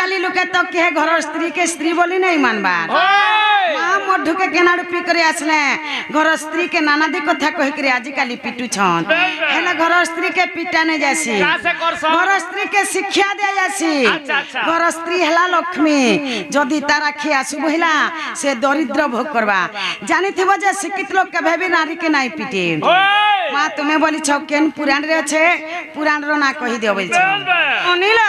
आजिकाली लोके तो के घर स्त्री के स्त्री बोली नहीं मानबार माँ मधु के केनाडू पी करे आसले घर स्त्री के नाना दी कथा कह करे आजिकाली पिटू छन हेले घर स्त्री के पिटा नहीं जासी घर स्त्री के शिक्षा दे जासी घर स्त्री हला लक्ष्मी जदी तारा खिया सुबहिला से दरिद्र भोग करबा जानी थेबो जे शिक्षित लोग के भेबी नारी के नहीं पिटे माँ तुम्हें बोली छौ केन पुराण रे छे पुराण रो ना कहि देबे छ अनिल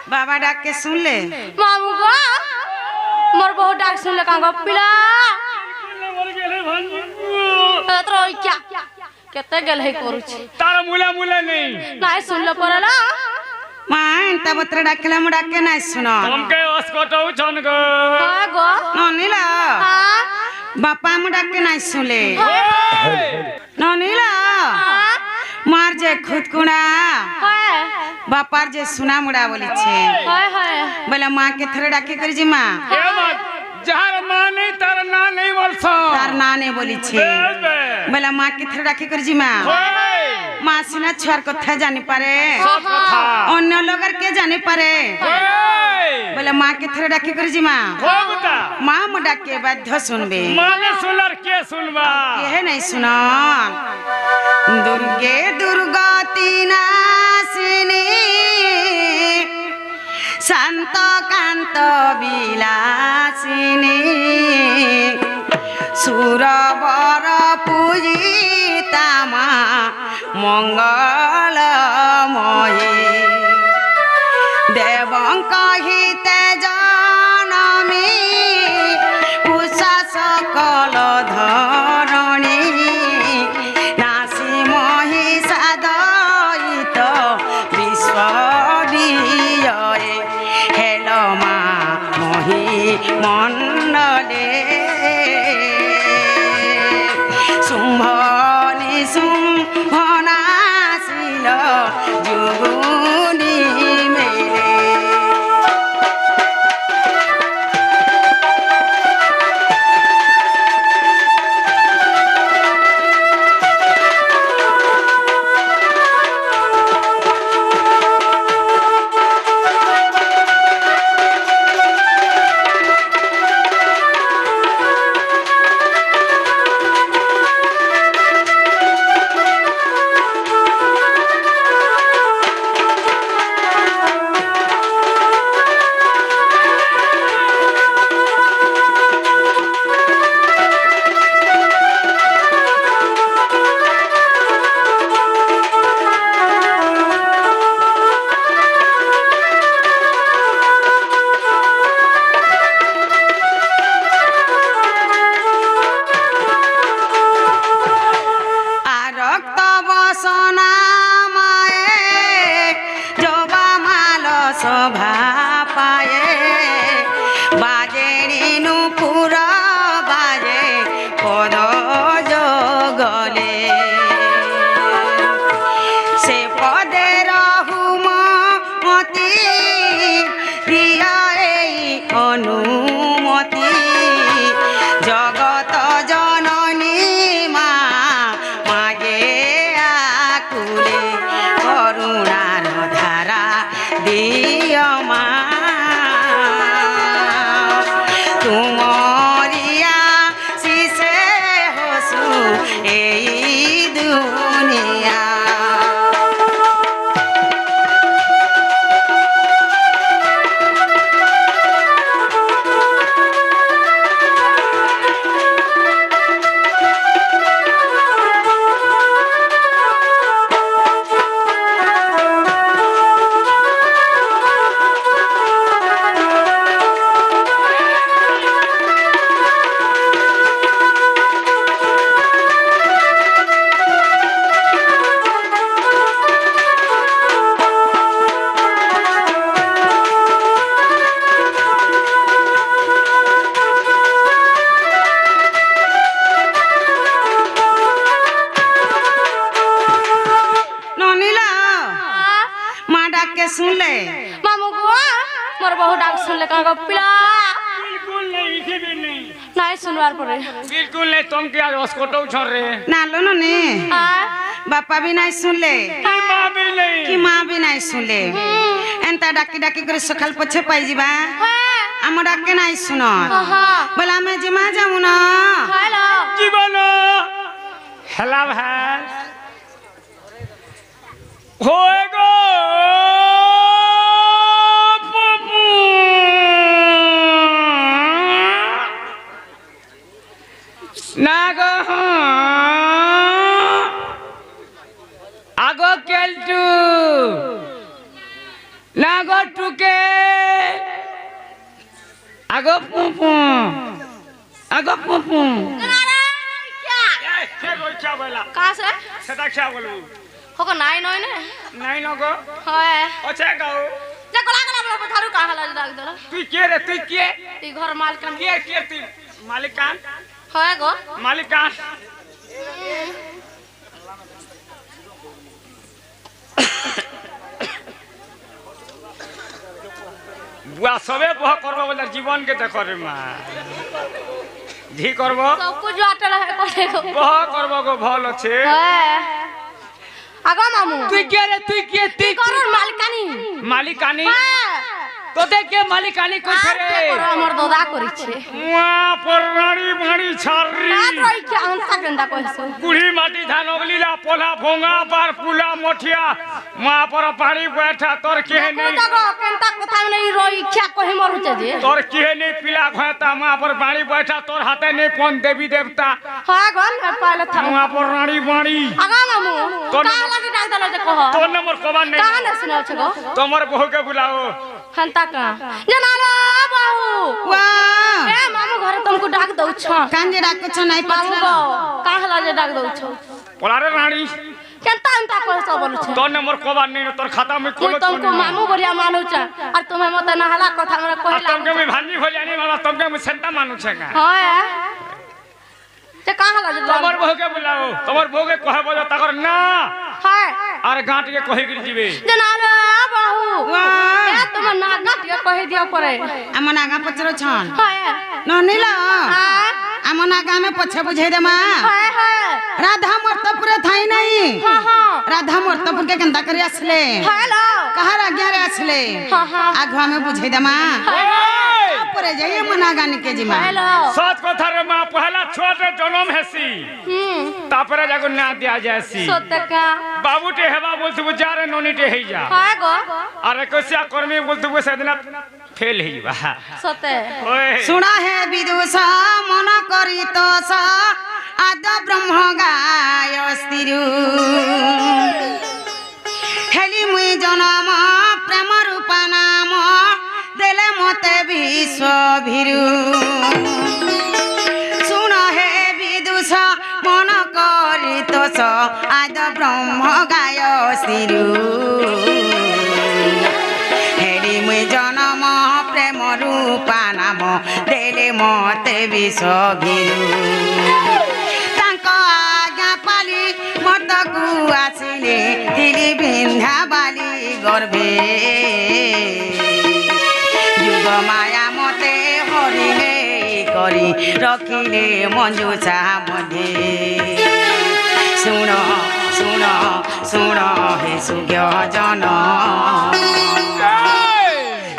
बाबा डाक के सुन ले मामू गो मोर बहुत डाक सुन ले कांगो पिला तोर क्या केते गेल है करू छी तारा मुला मुला नहीं नाही सुन ले परला मां तब तोर डाकला मुडा के नाही सुनो तुमके अस्कोटौ छन गो हां गो अनिल हां बापा मुडा के नाही सुनले अनिल मार जे खुद कुणा हाय बापार जे सुना मुडा बोली छे हाय हाय बोला मां के थरे डाके करी जी मां ए बात जार मां नहीं तार ना नहीं बोलसो तार ना ने बोली छे बोला मां के थरे डाके करी जी मां मां सिना छुआर कथा जानि पारे अन्य लोगर के जानि पारे बोला मां के थरे डाके करी जी मां मां मुडा के बाध्य सुनबे मां ने सुनर के सुनबा के नहीं सुनन दुर्गे दुर्गति नाशिनी शांत कांत विलासिनी सुरवर पूजिता मां मंगलमयी देवंक हिते जनमी उषा सकल धरणी नासी महिषा दयित विश्वरिये हेलो मां मही मंडले शुंभ निशुंभ नासिल जुगुनी मेले शोभा पाए बाजे नुपुर बाजे पद जगले से पदे रहुमती प्रिया अनुमति जगत जननी मागे आकुले करुणार धारा दिया तुमरिया शिशे हसु ए दुनिया सुन ले मामू को मोर बहु डाक सुन ले का पिला बिल्कुल नहीं इखे नहीं नहीं सुनवार पड़े बिल्कुल नहीं तुम क्या अस्कोटौ छ रे ना लो न ने बापा भी नहीं सुन ले की मां भी नहीं सुन ले एंता डाकी डाकी करे सकाल पछे पाई जीवा হ্যাঁ आम डाके नाई सुन হ্যাঁ बोला मैं जिमा जाऊ ना হ্যালো জীবন হেলা ভাই হয়ে গো পপু না গো আগো কেলটু না গো টুকে আগো পপু আগো পপু कहाँ से সেটা খেয়া বলবো होगा नाई नोई ने নাই নগো হয় অছে গাও যে গলা গলা বলা থারু কहाँ ला डाक दला তুই কে রে তুই কে ई घर मालकन কে কে তুই মালিকান হয় গো মালিকান বুয়া সবে বহ করব বলে জীবন কে দেখ রে মা ঝি করব सब कुछ बाटल है करे गो বহ করব গো ভাল আছে হয় আগো মামু তুই কে রে তুই কে তুই করর মালকানি মালিকানি হ্যাঁ তোদের কে মালিকানি কইছে রে করো আমার দাদা করিছে মা পরনাড়ি মাড়ি ছাড়রি রাত রই কি অন্তা গন্দা কইছো গুড়ি মাটি ধান অগলিলা পোলা ভোঙা পার পুলা মঠিয়া মা পর পাড়ি बैठा তোর কে নেই দেখো কেনতা কথা নাই রই কি কहि মরুছে যে তোর কে নেই পিলা ঘাতা মা পর পাড়ি बैठा তোর হাতে নেই কোন দেবী দেবতা হয় গো পালে থাম মা পরনাড়ি মাড়ি আগো মামু তোর কাহ লাগে ডাক দলা যে কহ তোর নম্বর কবার নেই কাহ না শুনাও छ गो তোমার বহুকে বুলাও हंता का जनालो बाहू वाह ए मामू घर तुमको डाक दउ छ कांजे डाको छ नाई मामू पछला गो काहला जे डाक दउ छ পোলারে রানী केनता अंता कोई सब बोलु छ তোর নম্বর কবার নেই তোর খাতা में मुई खोलो तुमको मामू बोलिया मानु छ और तुम्हें मत नहला कथा हमरा कहला तुमके में भांजी भलियानी मामा तुमके में सेंटा मानु छगा हां ते काहला जे তোমার বহুকে বুলাও তোমার বহুকে কহে বলো তাকর না हां আর গাঁটিকে কহে গিরি দিবে जनालो बाहू वाह ए तुम ना गट के कहि दियो परे आम नागा पचरो छन हां न नीला हां आम नागा में पछे बुझे दे मा हां हां राधा मर्तपुर थाई नहीं हां हां राधा मर्तपुर के केंदा करी आसले हेलो कहार आज्ञा रे आसले हां हां आघवा में बुझे दे मा परे जाइए मना गानी के जिमा हेलो सच কথা রে মা পहला छोटे জনম হেসি তারপরে যাগো না দেয়া যায়সি सत्य বাবুটে হেবা বলতে বুঝারে ননিটে হেই যা हां गो আরে কইসা কর্মী বলতে বুঝ সেদিন ফেল হেইবা सत्य ওই सुना है विदुषा मन करी तो सा आद ब्रह्म गाय स्थिरु हेली मुई जनम प्रेम रूप नाम देले मते विश्व भिरु सुन हे विदुषा मन करी तो सा आद ब्रह्म गाय स्थिरु हेली मुई जनम प्रेम रूप नाम देले मते विश्व भिरु आज्ञा पाली मतकू आसिले तिली बिंधा बाली गर्भे जुग माया मते हरिले करी रखिले मंजुषा मध्य सुन सुन सुन हे सुज्ञ जन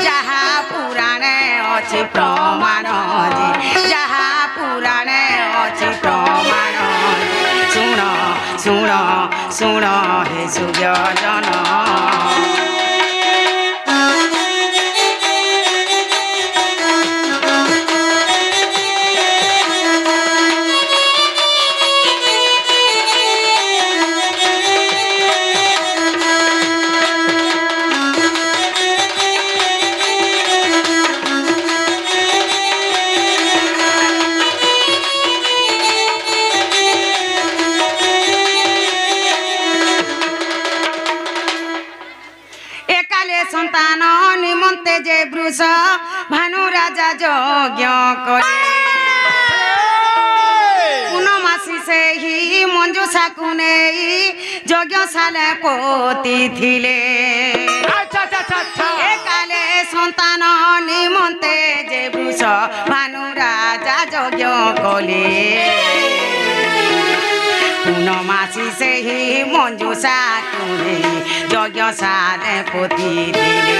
जहा पुराणे अछि प्रमाण जहा पुराणे अछि प्रमाण सुन सुन सुन हे सुज्ञ जन संतान निमंते जे वृष भानु राजा यज्ञ करे पूर्णमासी से ही मंजुषा को नेई यज्ञशाला पोती थिले एकाले संतान निमंते जे वृष भानु राजा यज्ञ कले पूर्ण ମାସି ସେହି ମଞ୍ଜୁଷା କୁରେ ଯଜ୍ଞ ସାରେ ପୋତି ଥିଲେ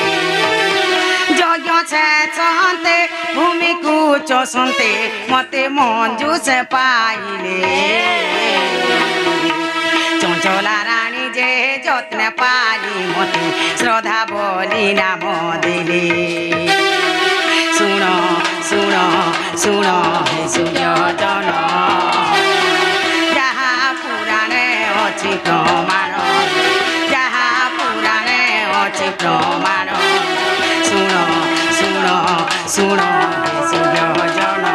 ଯଜ୍ଞ ଛେଚନ୍ତେ ଭୂମିକୁ ଚଷନ୍ତେ ମତେ ମଞ୍ଜୁଷ ପାଇଲେ ଚଞ୍ଚଲା ରାଣୀ ଯେ ଯତ୍ନ ପାଲି ମତେ ଶ୍ରଦ୍ଧା ବୋଲି ନାମ ଦେଲେ ଶୁଣ ଶୁଣ ଶୁଣ ହେ ସୁଯୋଜନ ଯାହା ପୁରାଣେ ଅଛି ପ୍ରମାଣ ଯାହା ପୁରାଣେ ଅଛି ପ୍ରମାଣ ଶୁଣ ଶୁଣ ଶୁଣ ହେ ସୁଯୋଜନ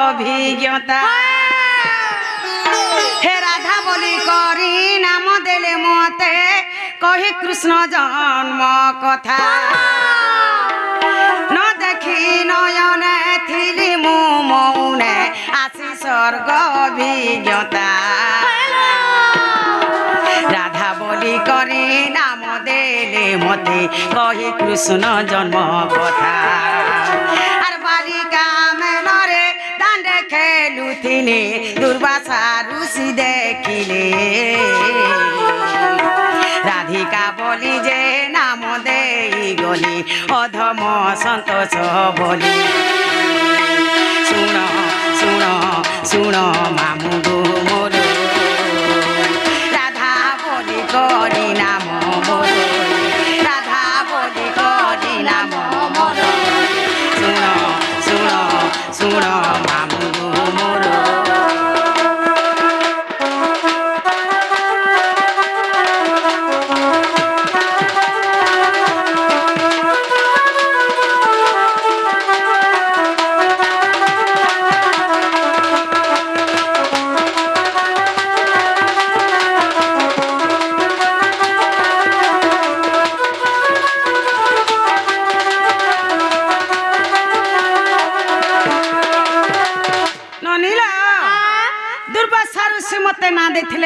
অভিজ্ঞতা হে রাধা বলি করি নাম দেলে মতে কহি কৃষ্ণ জন্ম কথা ন দেখি নয়নে থিলি মু মৌনে আসি স্বর্গ অভিজ্ঞতা রাধা বলি করি নাম দেলে মতে কহি কৃষ্ণ জন্ম কথা আর বালিকা মেলরে দাণ্ডে খেলুথিলে দুর্বাসা ঋষি দেখিলে রাধিকা বলি যে নাম দেই গলি অধম সন্তোষ বলি শুণ শুণ শুণ মামু গো মোর রাধা বলি করি নাম মোর রাধা বলি করি নাম মোর শুণ শুণ শুণ মামু গো মোর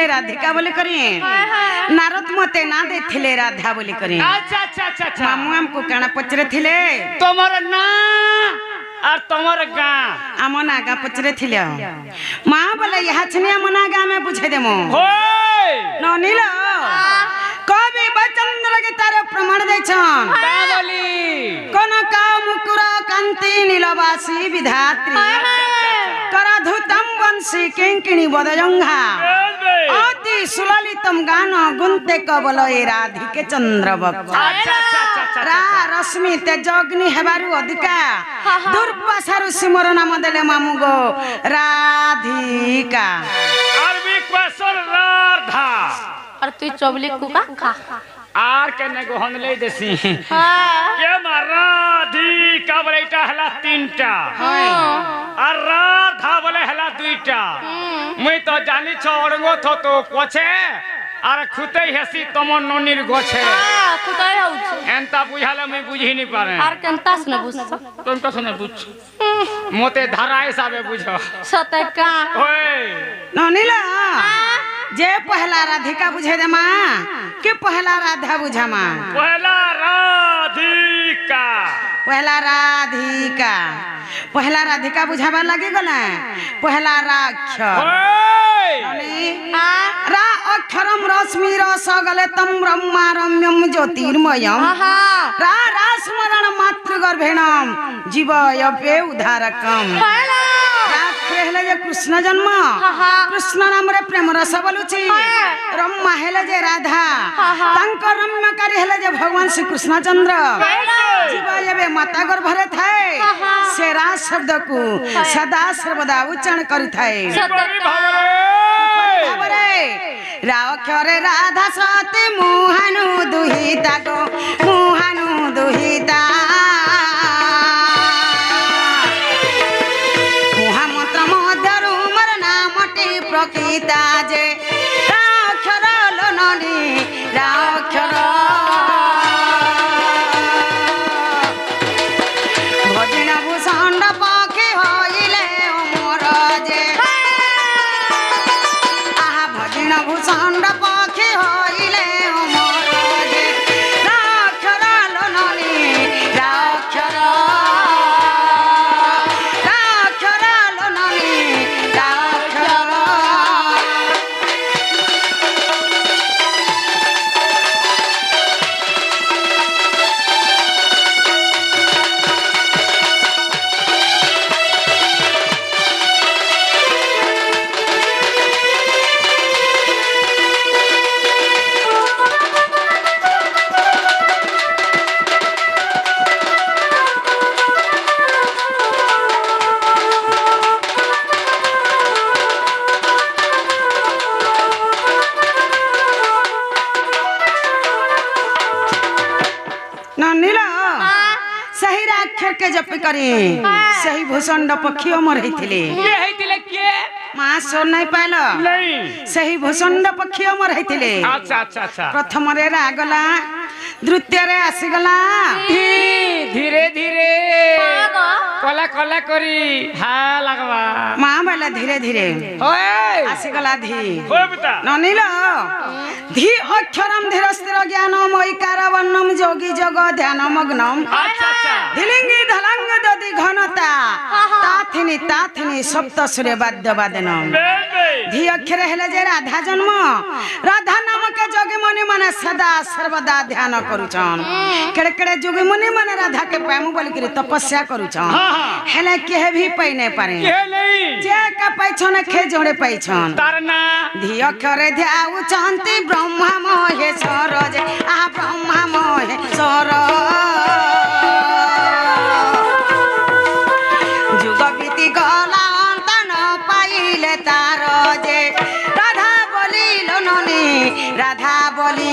राधिका बोली करी नारद मते ना देथिले राधा बोली करी अच्छा अच्छा अच्छा अच्छा मामू हमको काना पचरे थिले তোমার না আর তোমার গা आमो नागा पचरे थिले मां बोले यहाँ छने आमो नागा में बुझे देमो होय ननिलो कवि बचंद्र के तारे प्रमाण दे छन का बोली कोन का मुकुर कांति नीलवासी विधात्री करधुतम वंशी किंकिणी बदजंघा अति सुललितम गान गुंते कबल ए राधिके चंद्रवक्ष अच्छा अच्छा अच्छा रा रश्मि तेजग्नि हेबारु अधिका दुर्वासारु सिमर नाम देले मामु गो राधिका अरबी क्वेश्चन राधा और तू चोबली कुका खा आर केने गोहन ले देसी हां के राधिका बोले इटा हला तीनटा আর রাধা বলে হেলা দুইটা মুই তো জানি ছ অড়ঙ্গ থতো পছে আর খুতেই হেসি তমন ননির গছে কুতাই হউছে এন্তা বুঝালে মুই বুঝিনি পারে আর কেনতাস না বুঝছ কোন কথা না বুঝ মতে ধারা হিসাবে বুঝো সতে কা ওই ननिला जे पहला राधिका बुझे दे मां के पहला राधा बुझा मां पहला राधिका पहला राधिका बुझाबा लगे गला पहला राक्षर रा अक्षरम रश्मि रस गले तम ब्रह्मा रम्यम ज्योतिर्मयम रा रास्मरण मातृगर्भेणम जीवयपे उद्धारकम हेले जे कृष्ण जन्म कृष्ण नाम रे प्रेम रस बोलुची रम्मा हेले जे राधा तंक रम्यकारी हेले जे भगवान श्री कृष्ण चंद्र जीव एबे माता गर्भरे थाए से रा शब्द को सदा सर्वदा उच्चारण करि थाए ରାକ୍ଷରେ ରାଧା ସତୀ ମୁହାନୁ ଦୁହିତା ଗୋ ମୁହାନୁ ଦୁହିତା ମହାମନ୍ତ୍ର ମଧ୍ୟରୁ ମୋର ନାମଟି ପ୍ରକୃତା ଯେ ରାକ୍ଷର ଲୋନୀ ରାକ୍ଷର ଭଜିଣ ଭୂଷଣ୍ଡ ପକ୍ଷୀ ହଇଲେ ଅମର ଯେ ଆହା ଭଜିଣ ଭୂଷଣ୍ଡ ପକ୍ଷୀ ହଇଲେ ଅମର ଯେ ରାକ୍ଷର ଲୋନୀ ରାକ୍ଷର ରାକ୍ଷର ଲୋନୀ ରାକ୍ଷର नील सही राक्षर के जपी करी सही भूषण पक्षी अमर होते ये हेतिले के माँ सोन नहीं पाइल नहीं सही भूषण पक्षी अमर होते अच्छा अच्छा अच्छा प्रथम रागला द्वितीय आसीगला धीरे धीरे कला कला करी हा लगवा माँ बोला धीरे धीरे होए आसीगला धी होए बेटा ननील धी अक्षरम धीर स्थिर ज्ञान मयिकार वर्णम जोगी जग ध्यान मग्नम अच्छा अच्छा धिलिंगी धलंग दधि घनता ताथिनी सप्त सूर्य वाद्य वादनम बेबे धी अक्षर हेले जे राधा जन्म राधा नाम के जोगी मुनि माने सदा सर्वदा ध्यान करूछन केड़े केड़े जोगी मुनि माने राधा के पामु बोली करी तपस्या करूछन हेले केहे भी पाई नै पारे के नहीं जे का पाइछन खे जोड़े पाइछन तारना धी अक्षरे ध्याउछन्ति ब्रह्मा महेश्वर जे आ ब्रह्मा महेश्वर जुग बीती गला अंत न पाइले तार जे राधा बोलिल ननी राधा बोली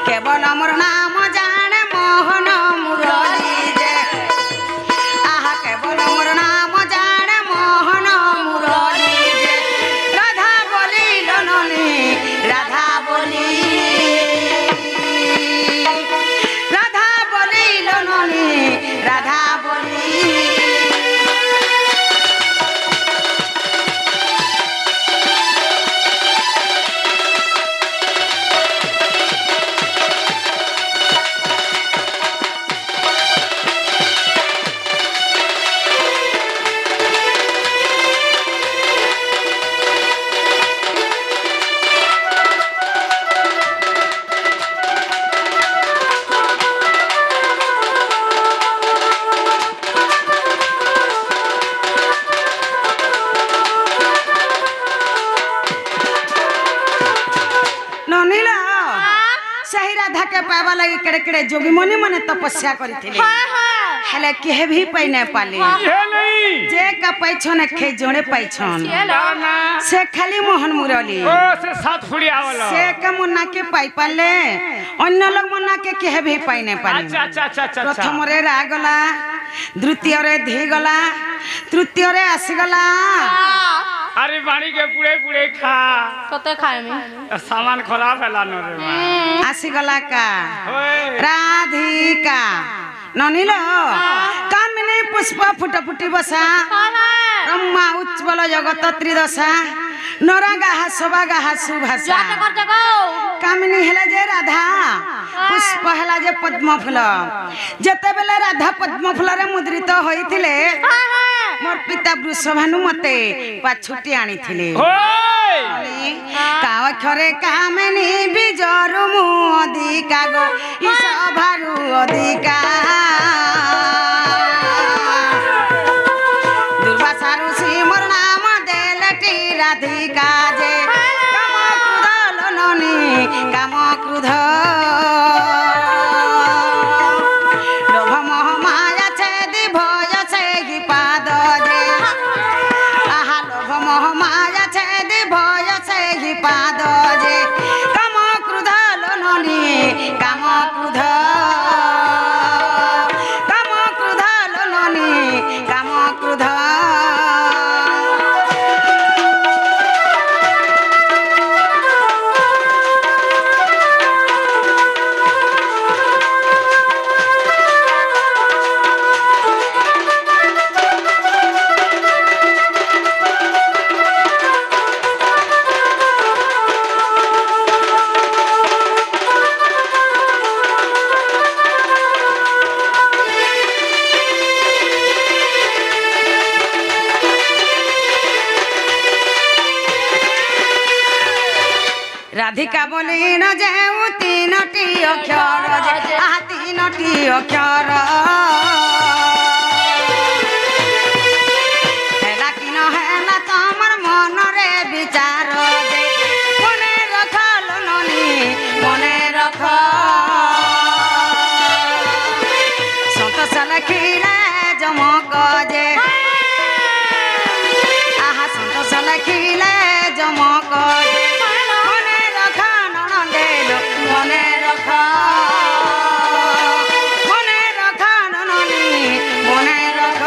केवल मोर नाम जाने मोहन मुरली जे आहा केवल मोर नाम जाने मोहन मुरली जे राधा बोलिल ननी राधा बोली राधा बोलिल ननी राधा बोली ननीला सही राधा के पावा लगी केड़े केड़े जोगी मुनि माने तपस्या करिथिले हेले केहे भी पाई नै पाले ये नहीं जे का पाइछन खे जोड़े पाइछन तारना से खाली मोहन मुरली ओ से सात फुड़ी आवलो से के मुन्ना के पाई पाले अन्य लोग मुन्ना के केहे भी पाई नै पाले अच्छा अच्छा अच्छा अच्छा प्रथम रे रागला द्वितीय रे धी गला तृतीय रे आसी गला अरे बाणी के पूरे पूरे खा कते खाए में सामान खोला फैला न रे मां आसी गला का होए राधिका ननील कामिनी पुष्प फुट फुटी बसा ब्रह्मा उज्ज्वल जगत त्रिदशा नरगाहा शोभागाहा सुभाषा जाते करते गो कामिनी हेला जे राधा पुष्प हेला जे पद्म फूल जेते बेले राधा पद्म फूल रे मुद्रित होइथिले मोर पिता वृषभानु मते पाछुटी आनिथिले होए काव खरे कामिनी बिजरु मु अधिका गो इ सभारु अधिका दुर्वासारु सिमर नाम देलटी राधिका जे काम क्रोध लोननी काम क्रोध लोभ मोह माया छेदी भय से पाद जे आहा लोभ मोह माया छे ରାଧିକା ବୋଲି ନ ଯେଉଁ ତିନୋଟି ଅକ୍ଷର ଯେ ଆହା ତିନୋଟି ଅକ୍ଷର ହେଲା କି ନ ହେଲା ତମର ମନରେ ବିଚାର ଯେ ମନେ ରଖ ଲୋନୀ ମନେ ରଖ ସନ୍ତୋଷ ଲେଖିଲେ ଜମକ ଯେ ଆହା ସନ୍ତୋଷ ଲେଖିଲେ ଜମକ ଯେ ମନେ ରଖ ନଣନ୍ଦେଲୋ ମନେ ରଖ ମନେ ରଖ ନନୀ ମନେ ରଖ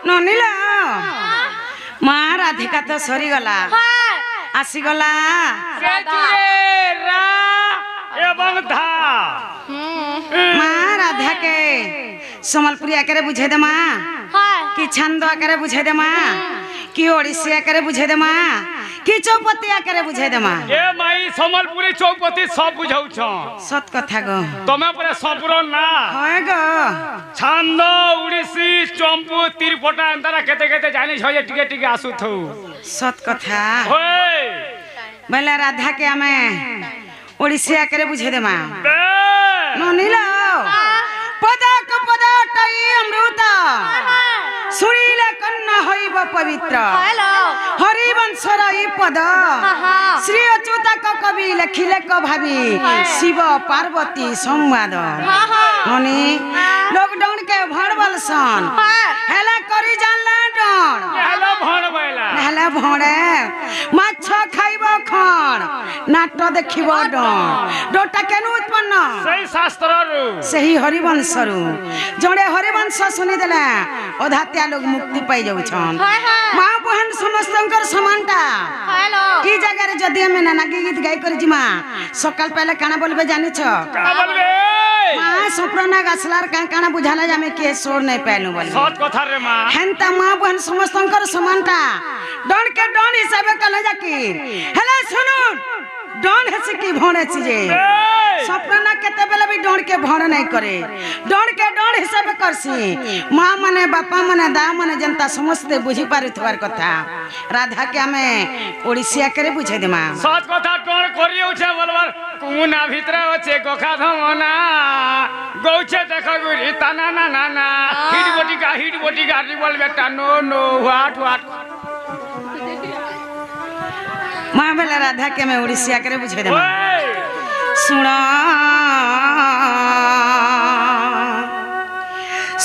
ନନିଲା ମା ରାଧିକା ତ ସରିଗଲା ଆସିଗଲା रा एवं धा মা রাধাকে সম্বলপুরি আকারে বুঝাই দে মা কি ছন্দ আকারে বুঝাই দে মা কি ওড়িশি আকারে বুঝাই দে মা কি চৌপতি আকারে বুঝাই দে মা ए माई संबलपुरी चौपति सब बुझाऊ छ সত কথা গো तमे परे सबुर ना হয় গো छंद उड़ीसी चंपू तिरपटा अंतरा केते केते जानी छ जे टिके टिके आसु थौ সত কথা होय বেলা রাধাকে আমি ওড়িশি আকারে বুঝাই দে মা बे ননিলা পদক পদটাই অমৃত শুনিলে কন্যা হইব পবিত্র হরিবংশর এই পদ শ্রী অচ্যুতাক কবি লেখিলে ক ভাবি শিব পার্বতী সংবাদ ননি লকডাউন কে ভণ বলসন হেলা করি জানলা ডণ हेलो भण बैला হেলা ভণে মাছ খাইব খন নাট দেখিব ডণ ডটা কেন উৎপন্ন सही शास्त्र रु ସେହି ହରିବଂଶରୁ ଜଣେ ହରିବଂଶ ଶୁଣିଦେଲେ ଅଧାତ୍ୟା ଲୋକ ମୁକ୍ତି ପାଇ ଯାଉଛନ୍ ମା ବହନ ସମସ୍ତଙ୍କର ସମାନଟା ଇ ଜାଗାରେ ଯଦି ଆମେ ନାନାଗୀ ଗୀତ ଗାଇ କରି ଯିମା ସକାଳ ପାଇଲେ କାଣା ବୋଲବେ ଜାଣିଛ का बोलबे ମା ସୁପ୍ରନାଗ ଆସିଲାର କାଣା ବୁଝାଲା ଯେ ଆମେ କିଏ ସୋର ନାଇଁ ପାଇଲୁ ବୋଲି सत कथा रे मां ହେନ୍ତା ମା ବହନ ସମସ୍ତଙ୍କର ସମାନଟା ଡଣ କେ ଡଣ ହିସାବେ କଲେ ଜାକିର ହେଲେ ଶୁଣୁନ ଡଣ ହେସି କି ଭଣ ହେସି ଯେ सपना केतेबेले भी डोण के भण नहीं करे डोण के डोण हिसाब करसी माँ माने बापा माने दा माने जनता समस्त बुझी पारुथवार कथा राधा के हमें ओडिसिया करे बुझे देमा सत कथा टोण करियो छे बोलबार कुना भितरे होचे गोखा धमना गौचे देख गुरी तना ना ना ना हिट बोटी का बोल बेटा नो नो व्हाट माँ बेला राधा के मैं ओडिसिया करे बुझे देमा ओए सुना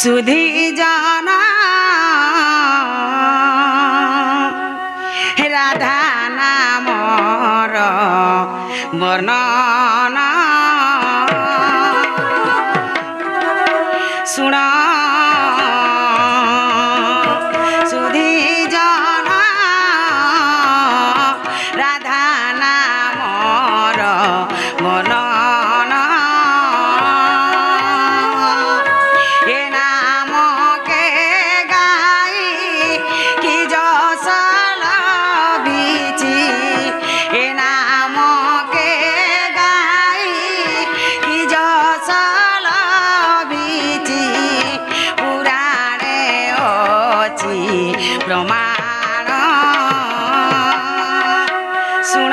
सुधी जाना राधा नामर वर्णना सुना सुधी जाना राधा नामर वर्णना ए नाम के गाई की जसल बीची ए नाम के गाई की जसल बीची पुराणे अछि प्रमाण सुन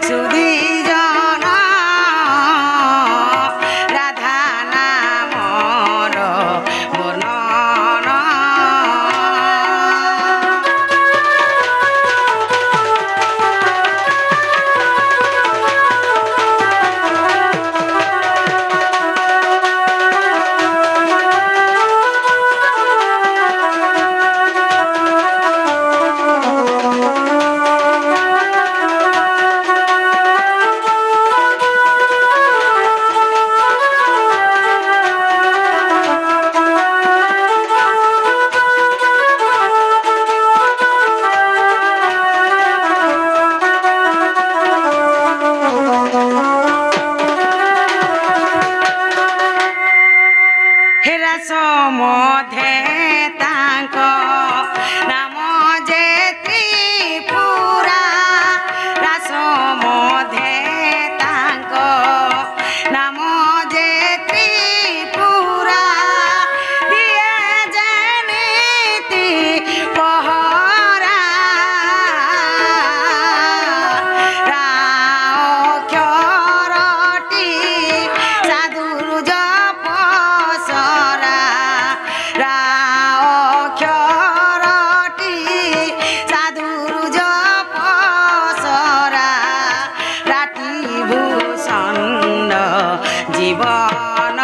सुधी जना राधा नामर वर्णना ରାସ ମଧ୍ୟେ ତାଙ୍କ ନାମ ଯେ ତ୍ରିପୁରା ରାସ ମଧ୍ୟେ ତାଙ୍କ ନାମ ଯେ ତ୍ରିପୁରା ଦିଏ ଯେମିତି ପହରା ରାକ୍ଷରଟି ସାଧୁଜ ପସରା ରାକ୍ଷରଟି ସାଧୁଜ ପସରା ରାତି ଭୂଷଣ୍ଡ জীবন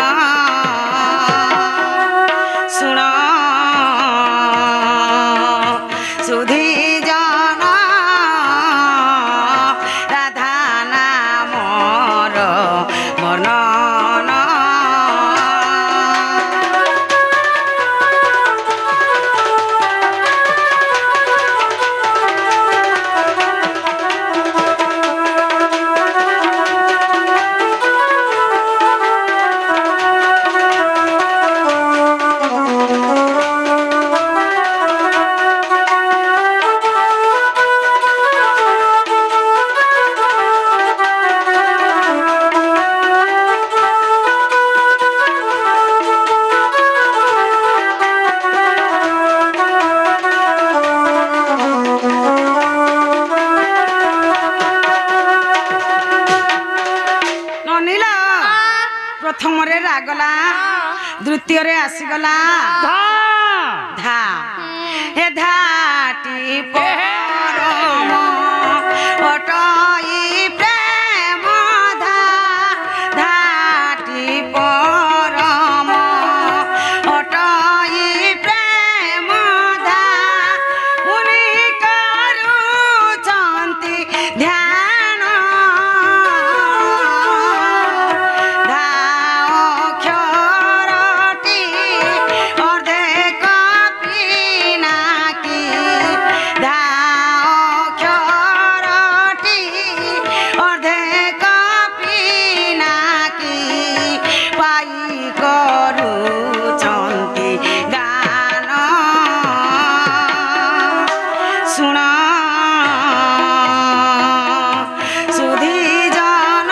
শুণ সুধী জন রাধা নামর বর্ণন ନନିଲ ପ୍ରଥମରେ ରାଗଲା ଦ୍ୱିତୀୟରେ ଆସିଗଲା धा ଧା ହେ ଧାଟି ପରମ ଅଟଇ ପ୍ରେମ ଧା ଧାଟି ପରମ ଅଟଇ ପ୍ରେମ ଧା ମୁନି କରୁଛନ୍ତି ଧ୍ୟାନ ଧା ଅକ୍ଷରଟି ଅର୍ଦ୍ଧେକ ପିନାକି ଧା ଅକ୍ଷରଟି ଅର୍ଦ୍ଧେକ ପିନାକି ପାଇ କରୁଛନ୍ତି ଗାନ ଶୁଣ ସୁଧୀ ଜନ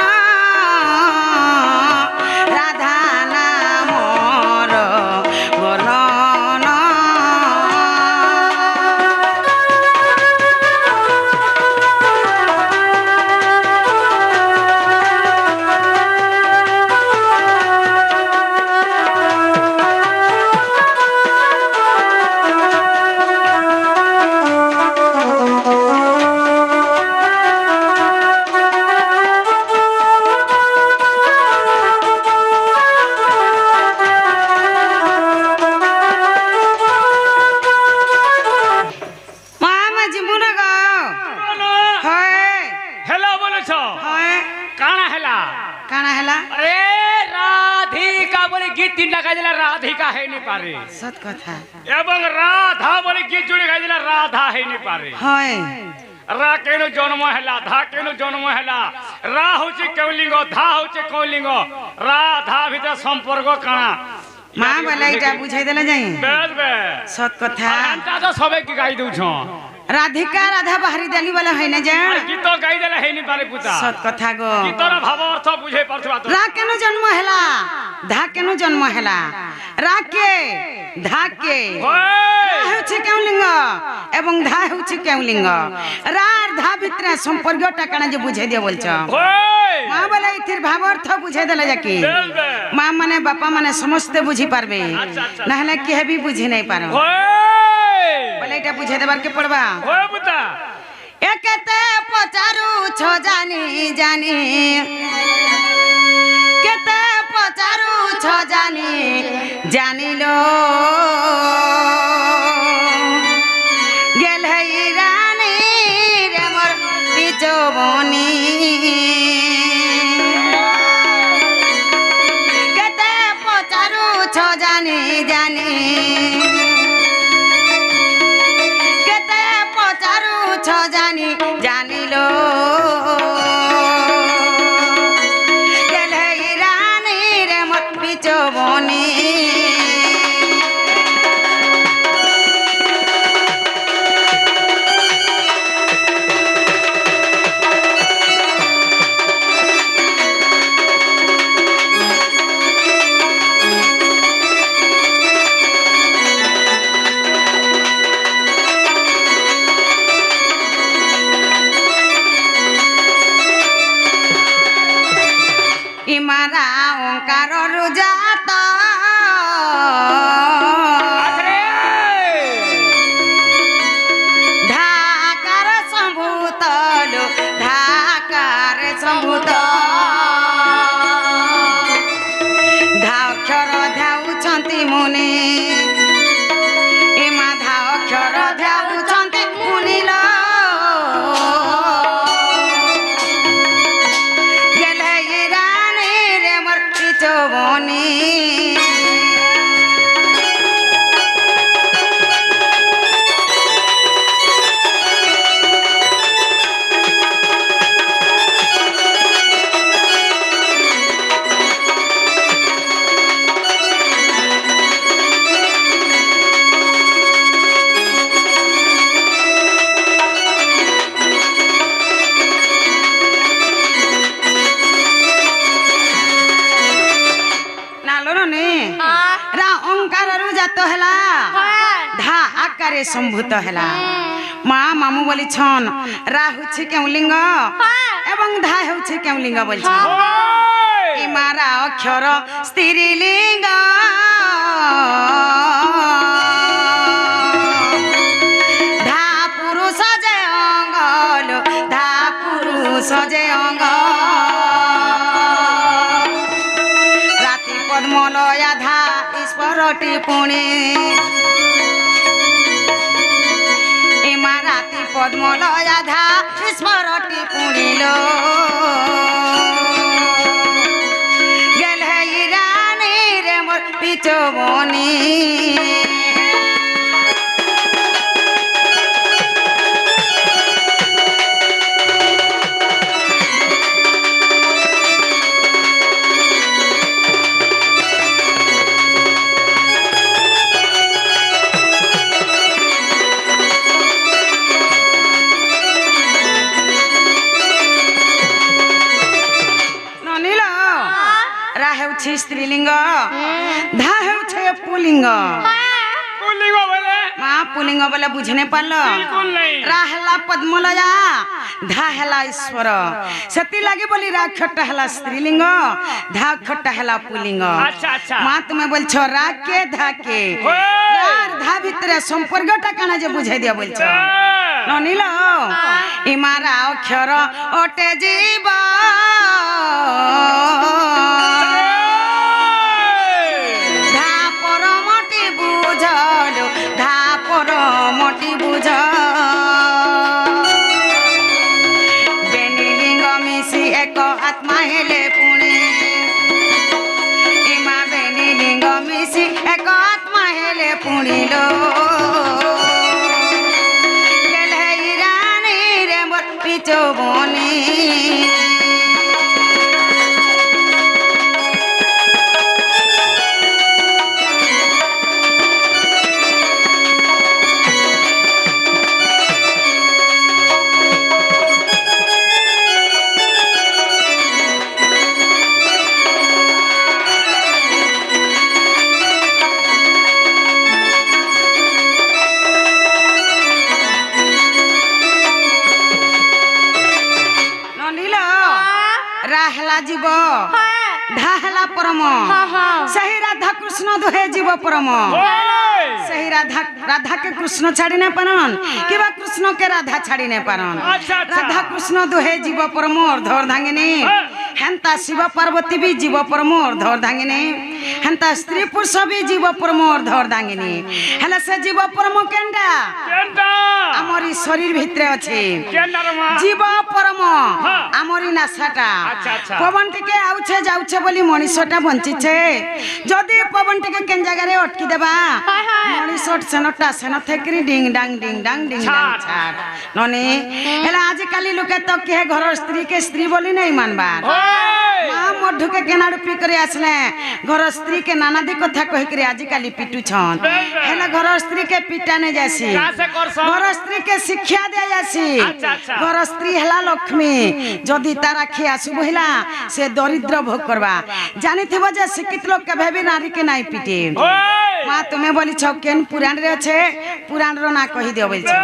ରାଧା ନାମର ବର୍ଣ୍ଣନ ମାମା ଯିବୁନ ଗ ହଏ हेला बोलेछ ହଏ काना हेला କାଣା ହେଲା अरे राधिका बोले गीत तीनटा गाइला राधिका है नहीं पारे ସତ କଥା एवं राधा बोले गीत जोड़े गाइला राधा है नहीं पारे ହଏ रा केनो जन्म हेला धा केनो जन्म हेला रा होचे कौलिंग धा होचे कौलिंग राधा भीतर संपर्क काना ମା ବେଲା ଏଇଟା ବୁଝେଇ ଦେଲେ ଯାଇ बेस बे ସତ କଥା अंता तो सबे की गाई दउ छ ରାଧିକା ରାଧା ବାହାରି ଦେଲି ବୋଲେ ହଇନେ ଯେ गीत गाई देला है नहीं पारे पुता ସତ କଥା ଗो गीतर भाव अर्थ बुझे परथबा तो ରା କେନ ଜନ୍ମ ହେଲା ଧା କେନ ଜନ୍ମ ହେଲା ରା କେ ଧା କେ ओए ହେଉଛି କେଉଁ ଲିଙ୍ଗ ଏବଂ ଧା ହେଉଛି କେଉଁ ଲିଙ୍ଗ ରା আর ধা ভিতরে সম্পর্কটা কানা যে বুঝাই দিয়ে বলছ ओए মা বলে ইথির ভাব অর্থ বুঝাই দেলে যাকি बेस बे মা মানে বাপা মানে সমস্তে বুঝি পারবে আচ্ছা, আচ্ছা। না হলে কেহে বি বুঝি নাই পারো ओए বলে এটা বুঝাই দেবার কে পড়বা ओए पुता একেতে পচারু ছ জানি জানি কেতে পচারু ছ জানি জানিলো গেল রানী রে মোর পিছবনি কেতে পচারু ছ জানি জানি কেতে পচারু ছ জানি জানিলো গেল রানী রে মোর পিছবনি আরে ঢাকার সম্ভূতলো ঢাকার সম্ভূত ধাক্ষর ধাউଛନ୍ତି মুনি এমা ধাক্ষর ধাউଛନ୍ତି মুনিল গেলে ইরানে রে মোর পিছবনি रा ओंकारु जात हेला धा आकारे संभूत हेला माँ मामू बोली छन रा हुछि केउ लिंग एवं धा हुछि केउ लिंग बोली छन ई मारा अक्षर स्त्री लिंग धा पुरुष जे अंगल धा पुरुष जे अंग पद्मलया धा ईश्वरटी पुणे एमा राति पद्मलया धा ईश्वरटी पुणिल गेल इरानी रे मोर पिछबनी स्त्रीलिंग धा हेउछे पुलिंग पुलिंग बोले माँ पुलिंग बोले बुझने पारलो बिल्कुल नहीं राहला पद्मलया धा हेला ईश्वर सेती लागे बोली रा खट्टा हेला स्त्रीलिंग धा खट्टा हेला पुलिंग अच्छा अच्छा माँ तुम्हें बोलछो रा के धा के रार धा भितरे संपर्कटा काना जे बुझाई दिया बोलछो ननिलो ई मारा अक्षर ओटे जीवा मोटी बुझ बेनी लिंग मिसी एक आत्मा हेले पुणे इमा बेनी लिंग मिसी एक आत्मा हेले पुणिलो गेले इरानी रे मोर पिछबनी राहला जीव ढाहला परम सही राधा कृष्ण दुहे जीव परम सही राधा राधा के कृष्ण छाड़ी नहीं पारन कि कृष्ण के राधा छाड़ी नहीं पारन राधा कृष्ण दुहे जीव परम अर्धर धांगिनी हेंता शिव पार्वती भी जीव परम अर्धर धांगिनी हेंता स्त्री पुरुष भी जीव परम अर्धर धांगिनी हेले से जीव परम केंडा आमरी शरीर भितरे अछि जीव परम आमरी नासाटा पवन टिके आउछे जाउछे बोली मनीषटा बंचिछे जदी पवन टिके केन जगह रे अटकी देबा मनीषट सेनटा सेन थेकरी डिंग डांग छाट ननी हेला आज काली लोके तो के घर स्त्री के स्त्री बोली नहीं मानबा मां मधु के केनाडू पी करे आसले घर स्त्री के नाना दी कथा कहि करे आज काली पिटू छन हेला घर स्त्री के पिटा ने जासी घर स्त्री के शिक्षा दे जासी घर स्त्री हेला लक्ष्मी जदी तारा खिया सुबहिला से दरिद्र भोग करबा जानि थबो जे शिक्षित लोग के भेबी नारी के नाई पिटे मां तुम्हें बोली छ केन पुराण रे छे पुराण रो ना कहि देबे छ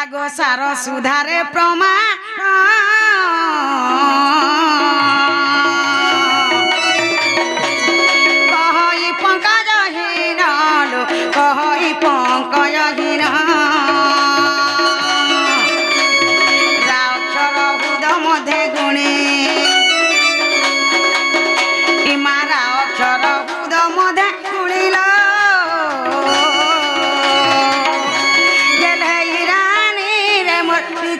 आगो सारो सुधारे प्रमाण कह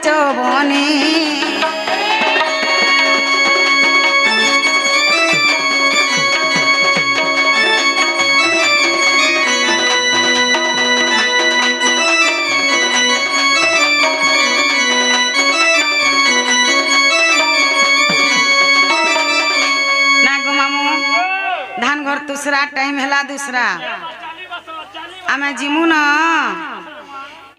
चौबनी ना गो मामू धान घर दूसरा टाइम हैला दूसरा आमे जिमु न